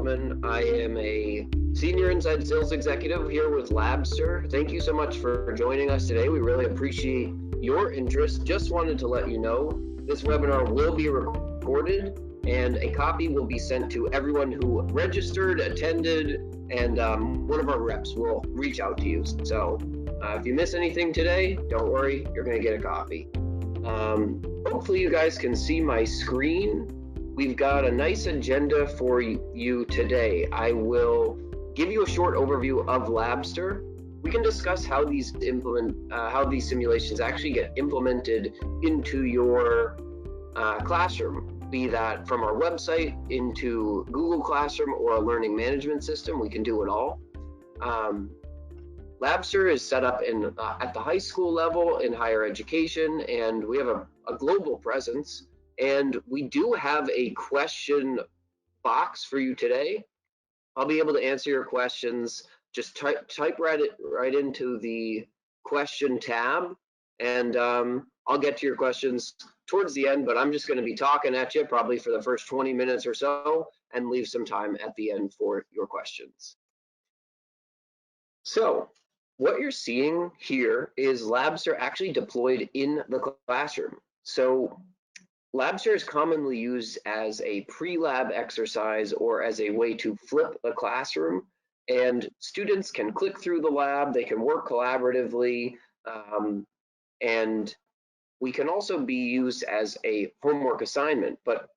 Feldman. I am a Senior Inside Sales Executive here with Labster. Thank you so much for joining us today. We really appreciate your interest. Just wanted to let you know this webinar will be recorded and a copy will be sent to everyone who registered, attended, and one of our reps will reach out to you. So if you miss anything today, don't worry, you're going to get a copy. Hopefully you guys can see my screen. We've got a nice agenda for you today. I will give you a short overview of Labster. We can discuss how these simulations actually get implemented into your classroom, be that from our website into Google Classroom or a learning management system. We can do it all. Labster is set up at the high school level in higher education, and we have a global presence. And we do have a question box for you today. I'll be able to answer your questions. Just type right into the question tab, and I'll get to your questions towards the end, but I'm just going to be talking at you probably for the first 20 minutes or so and leave some time at the end for your questions. So what you're seeing here is Labster actually deployed in the classroom. So Labster is commonly used as a pre-lab exercise or as a way to flip the classroom, and students can click through the lab, they can work collaboratively, and we can also be used as a homework assignment. But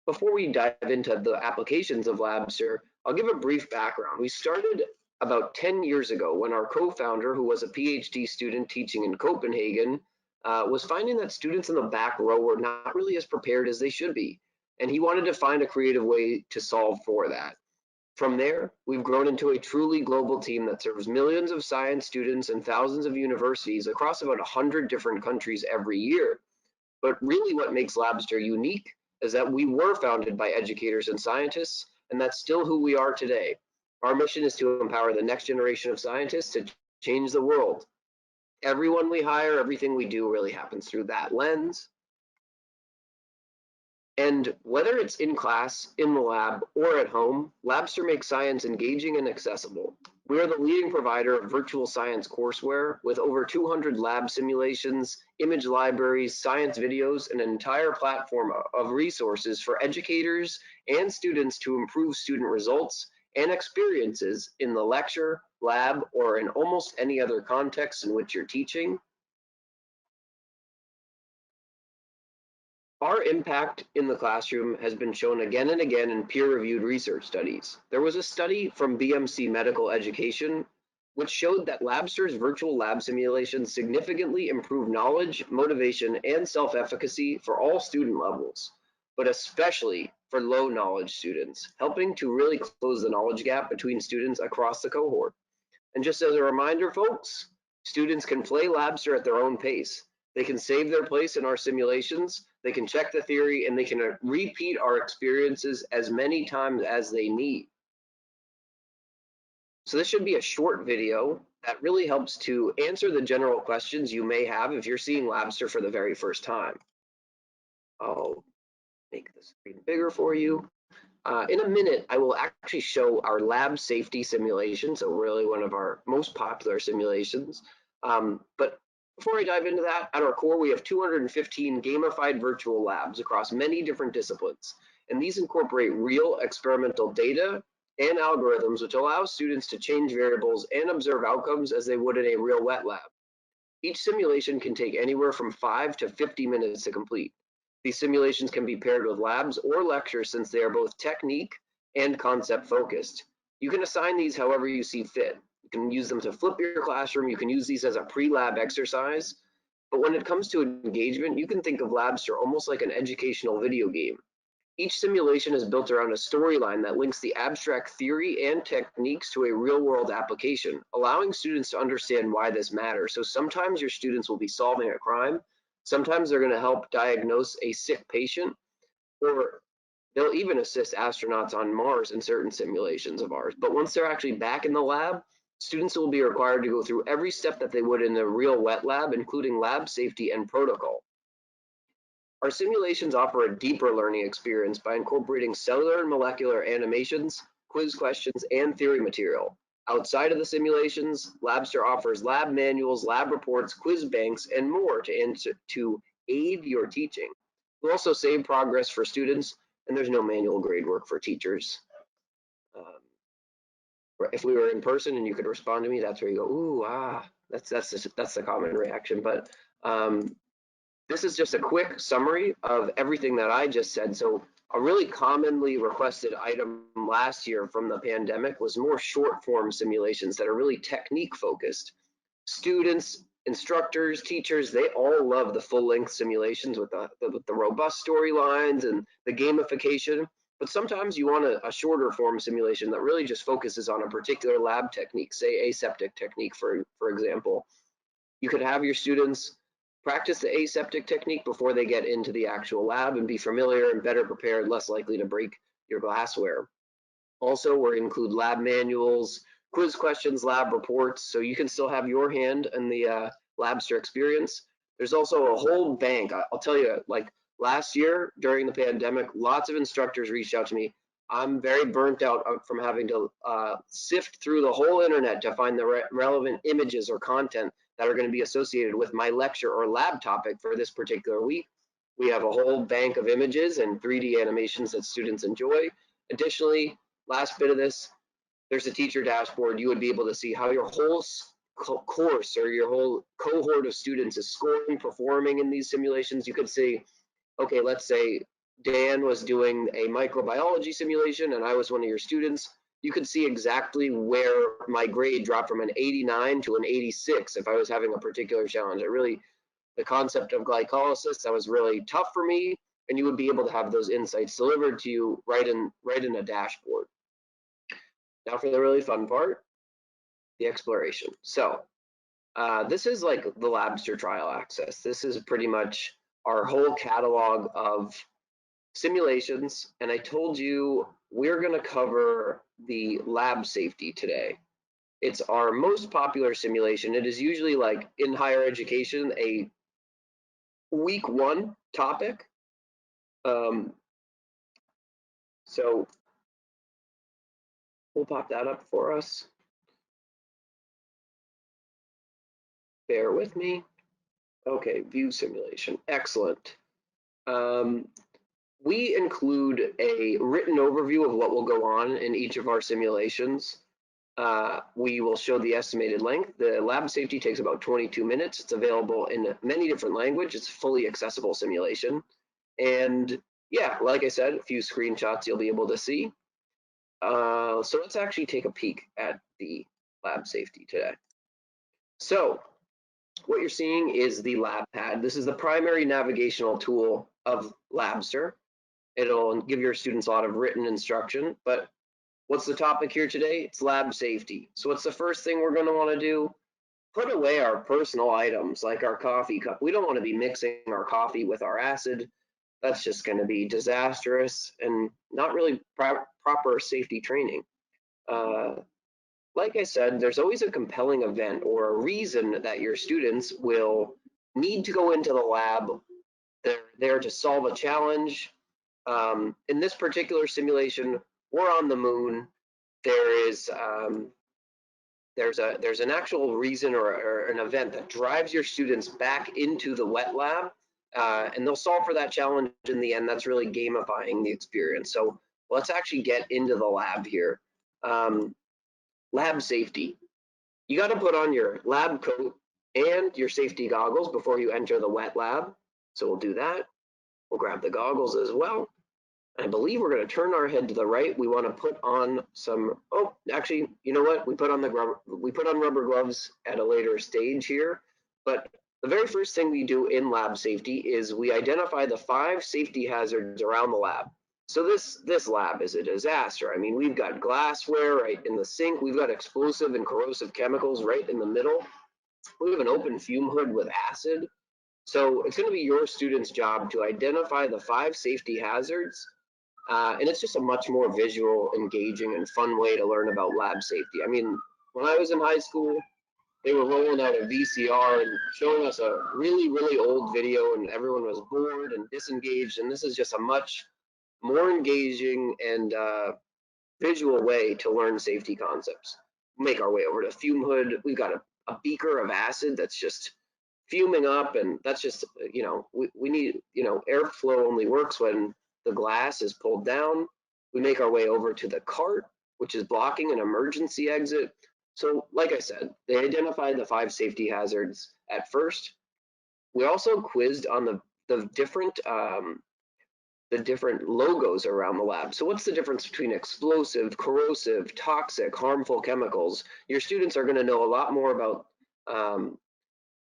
before we dive into the applications of Labster, I'll give a brief background. We started about 10 years ago when our co-founder, who was a PhD student teaching in Copenhagen, was finding that students in the back row were not really as prepared as they should be, and he wanted to find a creative way to solve for that. From there, we've grown into a truly global team that serves millions of science students and thousands of universities across about 100 different countries every year. But really what makes Labster unique is that we were founded by educators and scientists, and that's still who we are today. Our mission is to empower the next generation of scientists to change the world. Everyone we hire, everything we do really happens through that lens. And whether it's in class, in the lab, or at home, Labster makes science engaging and accessible. We are the leading provider of virtual science courseware with over 200 lab simulations, image libraries, science videos, and an entire platform of resources for educators and students to improve student results and experiences in the lecture, lab, or in almost any other context in which you're teaching. Our impact in the classroom has been shown again and again in peer-reviewed research studies. There was a study from BMC Medical Education which showed that Labster's virtual lab simulations significantly improve knowledge, motivation, and self-efficacy for all student levels, but especially for low knowledge students, helping to really close the knowledge gap between students across the cohort. And just as a reminder, folks, students can play Labster at their own pace. They can save their place in our simulations, they can check the theory, and they can repeat our experiences as many times as they need. So this should be a short video that really helps to answer the general questions you may have if you're seeing Labster for the very first time. I'll make the screen bigger for you. In a minute, I will actually show our lab safety simulation, so really one of our most popular simulations. But before I dive into that, at our core, we have 215 gamified virtual labs across many different disciplines, and these incorporate real experimental data and algorithms which allow students to change variables and observe outcomes as they would in a real wet lab. Each simulation can take anywhere from 5 to 50 minutes to complete. These simulations can be paired with labs or lectures since they are both technique and concept focused. You can assign these however you see fit. You can use them to flip your classroom, you can use these as a pre-lab exercise, but when it comes to engagement, you can think of Labster almost like an educational video game. Each simulation is built around a storyline that links the abstract theory and techniques to a real-world application, allowing students to understand why this matters. So sometimes your students will be solving a crime, sometimes they're going to help diagnose a sick patient, or they'll even assist astronauts on Mars in certain simulations of ours. But once they're actually back in the lab, students will be required to go through every step that they would in a real wet lab, including lab safety and protocol. Our simulations offer a deeper learning experience by incorporating cellular and molecular animations, quiz questions, and theory material. Outside of the simulations, Labster offers lab manuals, lab reports, quiz banks, and more to aid your teaching. We'll also save progress for students, and there's no manual grade work for teachers. Um, if we were in person and you could respond to me, that's where you go, ooh, ah, that's the common reaction. But this is just a quick summary of everything that I just said. So a really commonly requested item last year from the pandemic was more short form simulations that are really technique focused. Students, instructors, teachers, they all love the full length simulations with the robust storylines and the gamification. But sometimes you want a shorter form simulation that really just focuses on a particular lab technique, say aseptic technique, for example. You could have your students practice the aseptic technique before they get into the actual lab and be familiar and better prepared, less likely to break your glassware. Also, we're going to include lab manuals, quiz questions, lab reports, so you can still have your hand in the Labster experience. There's also a whole bank. I'll tell you, like last year during the pandemic, lots of instructors reached out to me. I'm very burnt out from having to sift through the whole internet to find the relevant images or content that are going to be associated with my lecture or lab topic for this particular week. We have a whole bank of images and 3D animations that students enjoy. Additionally, last bit of this, there's a teacher dashboard. You would be able to see how your whole course or your whole cohort of students is scoring, performing in these simulations. You could see, okay, let's say Dan was doing a microbiology simulation and I was one of your students. You could see exactly where my grade dropped from an 89 to an 86 if I was having a particular challenge. The concept of glycolysis, that was really tough for me, and you would be able to have those insights delivered to you right in a dashboard. Now for the really fun part, the exploration. So this is like the Labster trial access. This is pretty much our whole catalog of simulations. And I told you we're going to cover the lab safety today. It's our most popular simulation. It is usually like in higher education, a week one topic. So we'll pop that up for us. Bear with me. Okay, view simulation. Excellent. We include a written overview of what will go on in each of our simulations. We will show the estimated length. The lab safety takes about 22 minutes. It's available in many different languages. It's a fully accessible simulation. And yeah, like I said, a few screenshots you'll be able to see. So let's actually take a peek at the lab safety today. So what you're seeing is the lab pad. This is the primary navigational tool of Labster. It'll give your students a lot of written instruction, but what's the topic here today? It's lab safety. So what's the first thing we're going to want to do? Put away our personal items like our coffee cup. We don't want to be mixing our coffee with our acid. That's just going to be disastrous and not really proper safety training. Like I said, there's always a compelling event or a reason that your students will need to go into the lab. They're there to solve a challenge. In this particular simulation, we're on the moon. There's an actual reason or an event that drives your students back into the wet lab, and they'll solve for that challenge in the end. That's really gamifying the experience. So let's actually get into the lab here. Lab safety. You got to put on your lab coat and your safety goggles before you enter the wet lab. So we'll do that. We'll grab the goggles as well. I believe we're going to turn our head to the right. We want to put on some, oh, actually, you know what? We put on rubber gloves at a later stage here. But the very first thing we do in lab safety is we identify the 5 safety hazards around the lab. So this lab is a disaster. I mean, we've got glassware right in the sink. We've got explosive and corrosive chemicals right in the middle. We have an open fume hood with acid. So it's going to be your student's job to identify the 5 safety hazards. And it's just a much more visual, engaging, and fun way to learn about lab safety. I mean, when I was in high school, they were rolling out a VCR and showing us a really old video, and everyone was bored and disengaged. And this is just a much more engaging and visual way to learn safety concepts. Make our way over to fume hood. We've got a beaker of acid that's just fuming up, and that's just, we need, airflow only works when the glass is pulled down. We make our way over to the cart, which is blocking an emergency exit. So like I said, they identified the 5 safety hazards at first. We also quizzed on the different logos around the lab. So what's the difference between explosive, corrosive, toxic, harmful chemicals? Your students are going to know a lot more about um,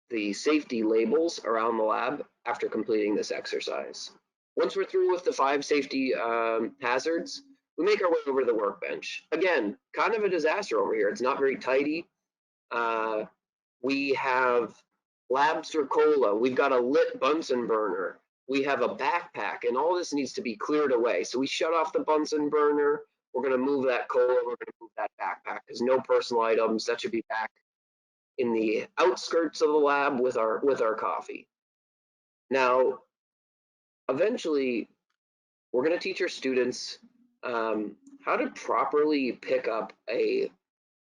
the safety labels around the lab after completing this exercise. Once we're through with the 5 safety hazards, we make our way over to the workbench. Again, kind of a disaster over here. It's not very tidy. Uh, we have Labster cola. We've got a lit Bunsen burner. We have a backpack, and all this needs to be cleared away. So we shut off the Bunsen burner. We're going to move that cola. We're going to move that backpack because no personal items. That should be back in the outskirts of the lab with our coffee. Now, eventually, we're going to teach our students how to properly pick up a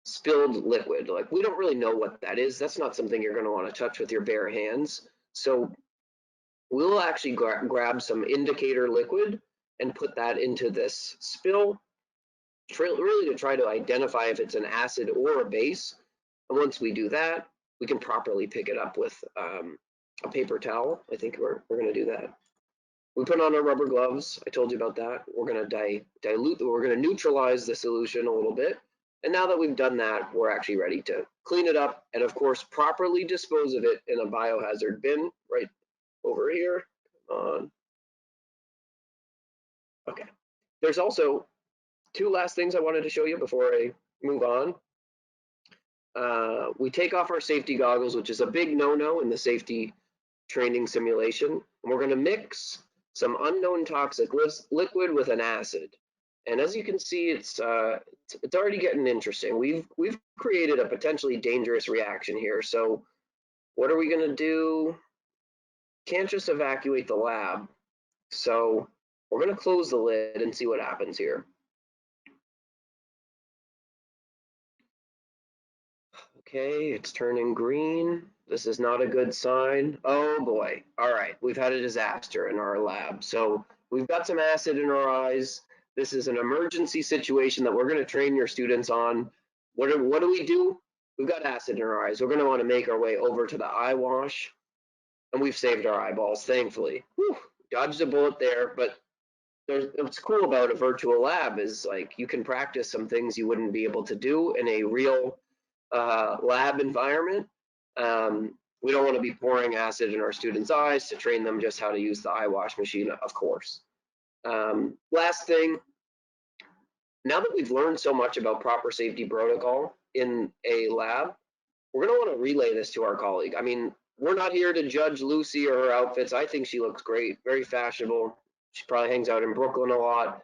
spilled liquid. Like, we don't really know what that is. That's not something you're going to want to touch with your bare hands. So we'll actually grab some indicator liquid and put that into this spill, really to try to identify if it's an acid or a base. And once we do that, we can properly pick it up with a paper towel. I think we're going to do that. We put on our rubber gloves. I told you about that. We're going to dilute, we're going to neutralize the solution a little bit. And now that we've done that, we're actually ready to clean it up and, of course, properly dispose of it in a biohazard bin right over here. Come on. Okay. There's also 2 last things I wanted to show you before I move on. We take off our safety goggles, which is a big no-no in the safety training simulation. And we're going to mix some unknown toxic liquid with an acid. And as you can see, it's already getting interesting. We've created a potentially dangerous reaction here. So what are we going to do? Can't just evacuate the lab. So we're going to close the lid and see what happens here. Okay, it's turning green. This is not a good sign. Oh boy. All right, we've had a disaster in our lab. So we've got some acid in our eyes. This is an emergency situation that we're going to train your students on. What do we do? We've got acid in our eyes. We're going to want to make our way over to the eye wash. And we've saved our eyeballs, thankfully. Whew, dodged a bullet there, but what's cool about a virtual lab is like you can practice some things you wouldn't be able to do in a real lab environment. We don't want to be pouring acid in our students' eyes to train them just how to use the eye wash machine, of course. Last thing, now that we've learned so much about proper safety protocol in a lab, we're going to want to relay this to our colleague. I mean, we're not here to judge Lucy or her outfits. I think she looks great, very fashionable. She probably hangs out in Brooklyn a lot,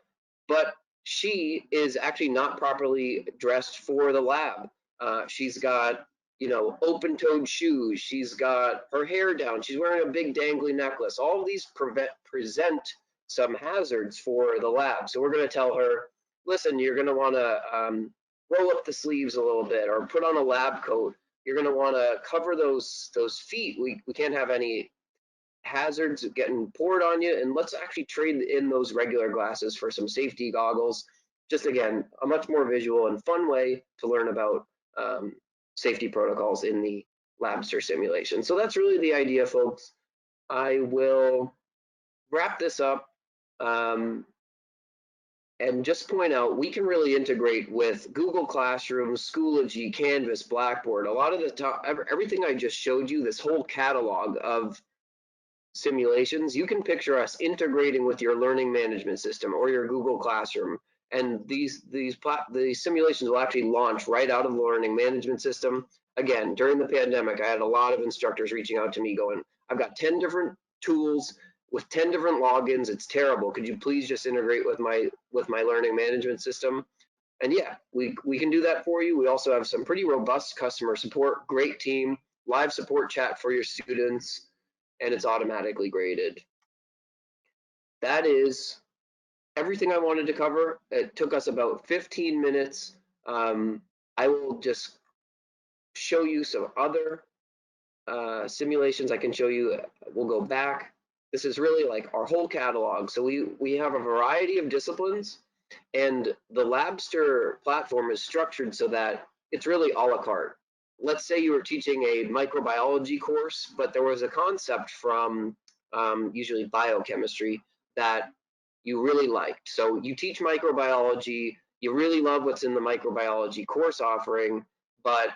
but she is actually not properly dressed for the lab. She's got, open-toed shoes. She's got her hair down. She's wearing a big dangly necklace. All of these present some hazards for the lab. So we're going to tell her, listen, you're going to want to roll up the sleeves a little bit or put on a lab coat. You're going to want to cover those feet. We can't have any hazards getting poured on you, and let's actually trade in those regular glasses for some safety goggles. Just again, a much more visual and fun way to learn about safety protocols in the Labster simulation. So that's really the idea, folks. I will wrap this up and just point out we can really integrate with Google Classroom, Schoology, Canvas, Blackboard. A lot of the everything I just showed you, this whole catalog of simulations, you can picture us integrating with your learning management system or your Google Classroom. And these simulations will actually launch right out of the learning management system. Again, during the pandemic, I had a lot of instructors reaching out to me going, I've got 10 different tools with 10 different logins. It's terrible. Could you please just integrate with my learning management system? And yeah, we can do that for you. We also have some pretty robust customer support, great team, live support chat for your students, and it's automatically graded. That is everything I wanted to cover. It took us about 15 minutes. I will just show you some other simulations. I can show you, we'll go back. This is really like our whole catalog. So we have a variety of disciplines, and the Labster platform is structured so that it's really a la carte. Let's say you were teaching a microbiology course, but there was a concept from usually biochemistry that you really liked. So you teach microbiology, you really love what's in the microbiology course offering, but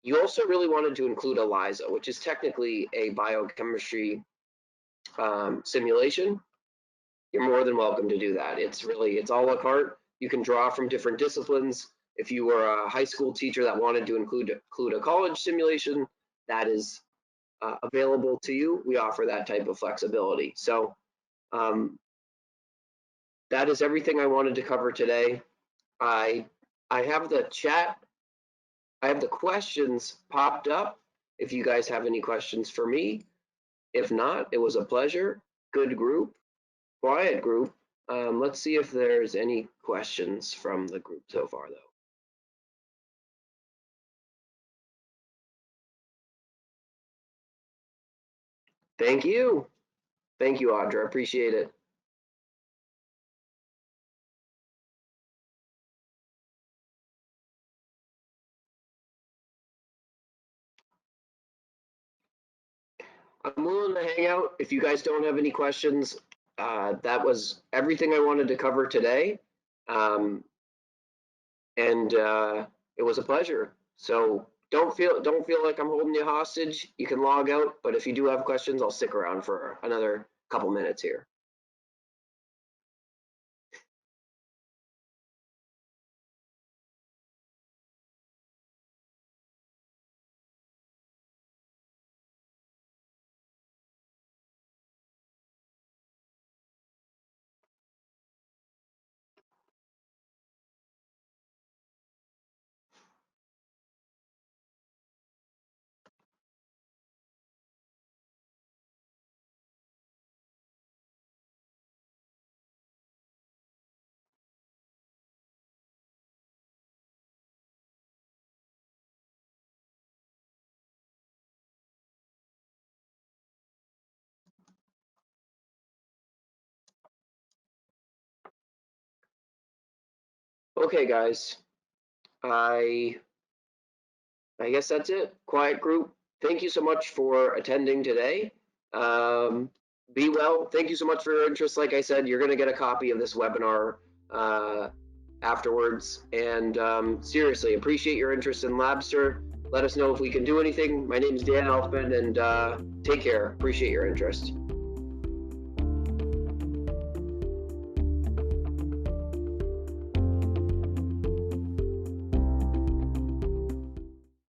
you also really wanted to include ELISA, which is technically a biochemistry simulation. You're more than welcome to do that. It's a la carte. You can draw from different disciplines. If you were a high school teacher that wanted to include a college simulation, that is available to you. We offer that type of flexibility. So that is everything I wanted to cover today. I have the chat. I have the questions popped up. If you guys have any questions for me, if not, it was a pleasure. Good group, quiet group. Let's see if there's any questions from the group so far, though. Thank you. Thank you, Audra. Appreciate it. I'm willing to hang out. If you guys don't have any questions, that was everything I wanted to cover today. And it was a pleasure. So don't feel like I'm holding you hostage. You can log out, but if you do have questions, I'll stick around for another couple minutes here. Okay, guys. I guess that's it. Quiet group. Thank you so much for attending today. Be well. Thank you so much for your interest. Like I said, you're going to get a copy of this webinar uh, afterwards. And seriously, appreciate your interest in Labster. Let us know if we can do anything. My name is Dan Elfman, and take care. Appreciate your interest.